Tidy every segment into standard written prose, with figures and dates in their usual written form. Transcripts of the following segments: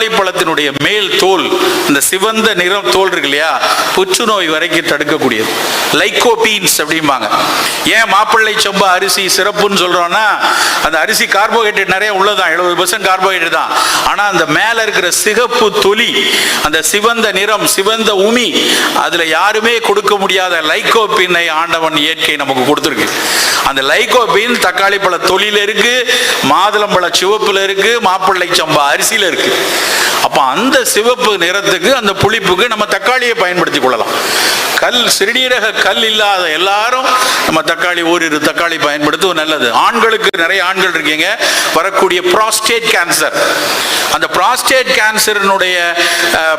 தக்காளி பழத்தினுடைய மேல் தோல், இந்த சிவந்த நிறம் தோல் இருக்கு இல்லையா, புற்றுநோய் வரைக்கும் தடுக்கக்கூடியது. லைகோபீன்ஸ் அப்படிம்பாங்க. ஏன் மாப்பிள்ளை சம்பா அரிசி சிறப்புன்னு சொல்றோம்னா, அந்த அரிசி கார்போஹைட்ரேட் நிறைய உள்ளதான், 70% கார்போஹைட்ரேட் தான். ஆனா அந்த மேல இருக்கிற சிகப்பு தொலி, அந்த சிவந்த நிறம், சிவந்த உமி, அதுல யாருமே கொடுக்க முடியாத லைகோபீனை ஆண்டவன் இயற்கை நமக்கு கொடுத்துருக்கு. அந்த லைகோபீன் தக்காளி பழ தொலியில இருக்கு, மாதுளம்பழ சிவப்புல இருக்கு, மாப்பிள்ளை சம்பா அரிசியில இருக்கு. அப்ப அந்த சிவப்பு நிறத்துக்கு, அந்த புளிப்புக்கு நம்ம தக்காளியை பயன்படுத்திக் கொள்ளலாம். கல், சிறுநீரக கல் இல்லாத எல்லாரும் நம்ம தக்காளி, ஓரிரு தக்காளி பயன்படுத்துவது நல்லது. ஆண்களுக்கு நிறைய ஆண்கள் இருக்கீங்க, வரக்கூடிய ப்ராஸ்டேட் கேன்சர். அந்த ப்ராஸ்டேட் கேன்சரினுடைய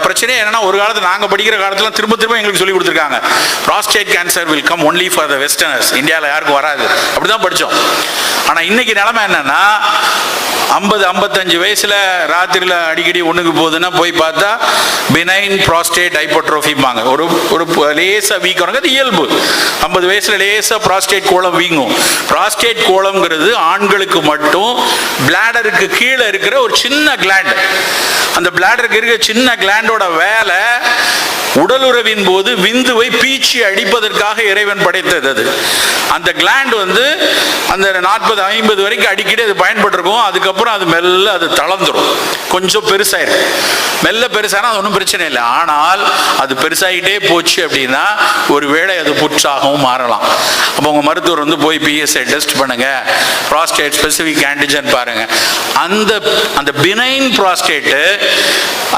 பிரச்சனை என்னன்னா, ஒரு காலத்துல நாங்க படிக்கிற காலத்துல திரும்ப திரும்ப எங்களுக்கு சொல்லி கொடுத்துருக்காங்க, prostate cancer will come only for the westerners, இந்தியாவில் யாருக்கும் வராது, அப்படிதான் படித்தோம். ஆனா இன்னைக்கு நிலைமை என்னன்னா, 50-55 வயசுல ராத்திரியில் அடிக்கடி ஒண்ணுக்கு போகுதுன்னா போய் பார்த்தா பினைன் ப்ராஸ்டேட் ஹைப்பர்ட்ரோஃபிம்பாங்க. ஒரு லேசா வீக்கம், அது இயல்பு. 50 வயசுல லேசா ப்ராஸ்டேட் கோளம் வீங்கும். ப்ராஸ்டேட் கோளம்ங்கிறது ஆண்களுக்கு மட்டும் பிளாடருக்கு கீழே இருக்கிற ஒரு சின்ன கிளாண்ட். அந்த பிளாடருக்கு இருக்கிற சின்ன கிளாண்டோட வேலை உடலுறவின் போது விந்துவை பீச்சி அடிப்பதற்காக இறைவன் படைத்தது. அது அந்த கிளாண்ட் வந்து அந்த 40-50 வரைக்கும் அடிக்கடி அது பயன்பட்டிருக்கும். அதுக்கப்புறம் அது மெல்ல அது தளர்ந்துடும், கொஞ்சம் பெருசாயிருக்கு. மெல்ல பெருசானா அது ஒன்றும் பிரச்சனை இல்லை. ஆனால் அது பெருசாகிட்டே போச்சு அப்படின்னா ஒருவேளை அது புற்றாகவும் மாறலாம். அப்போ உங்க மருத்துவர் வந்து போய் PSA டெஸ்ட் பண்ணுங்க, ப்ராஸ்டேட் ஸ்பெசிபிக் ஆன்டிஜன் பாருங்க. அந்த பினைன் ப்ராஸ்டேட்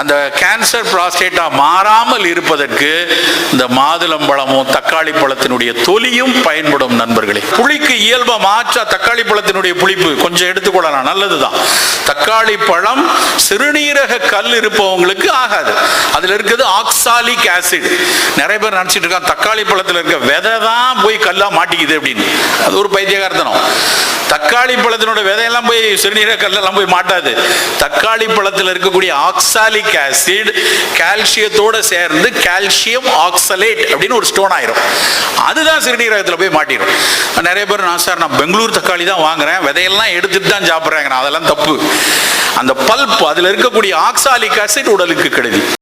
அந்த கேன்சர் ப்ராஸ்டேட்டா மாறாமல் இருப்பதற்கு இந்த மாதுளம்பழமும் தக்காளி பழத்தினுடைய தொலியும் பயன்படும். நண்பர்களே, புளிக்கு இயல்பா மாற்றா தக்காளி பழத்தினுடைய புளிப்பு கொஞ்சம் எடுத்துக்கொள்ளலாம், நல்லதுதான். தக்காளி பழம் சிறுநீரக கல் இருப்பவங்களுக்கு ஆகாது. அதுல இருக்குது ஆக்சாலிக் ஆசிட். நிறைய பேர் நினைச்சிட்டு இருக்காங்க தக்காளி பழத்துல இருக்க விதை தான் போய் கல்லா மாட்டிக்குது அப்படின்னு. அது ஒரு பைத்தியகார்த்தனம். தக்காளி பழத்தினோட விதையெல்லாம் போய் சிறுநீரக கல்லெல்லாம் போய் மாட்டாது. தக்காளி பழத்தில் இருக்கக்கூடிய ஆக்சாலிக் ஆசிட் கால்சியத்தோட சேர்ந்து கால்சியம் ஆக்சலேட் அப்படின்னு ஒரு ஸ்டோன் ஆயிரும். அதுதான் சிறுநீரகத்தில் போய் மாட்டிடும். நிறைய பேர், நான் பெங்களூர் தக்காளி தான் வாங்குறேன், விதையெல்லாம் எடுத்துட்டு தான் சாப்பிட்றேன். அதெல்லாம் தப்பு. அந்த பல்ப், அதுல இருக்கக்கூடிய ஆக்சாலிக் ஆசிட் உடலுக்கு கெடுதி.